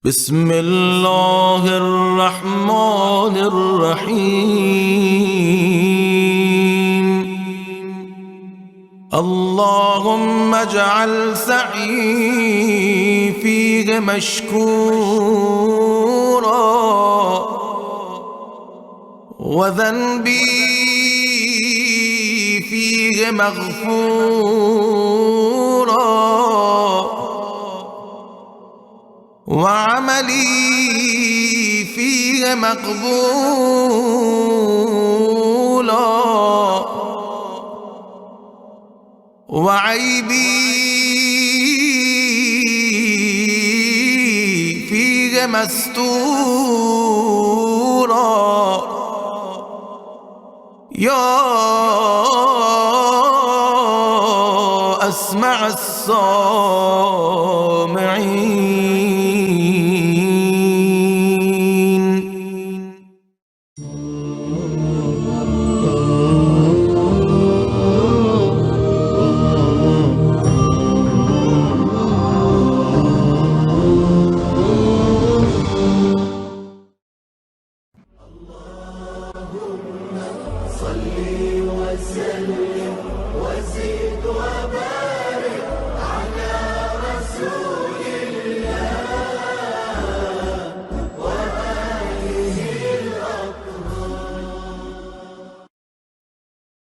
بسم الله الرحمن الرحيم. اللهم اجعل سعي فيه مشكورا وذنبي فيه مغفورا وعملي فيه مقبولا وعيبي فيه مستورا يا أسمع الصالحين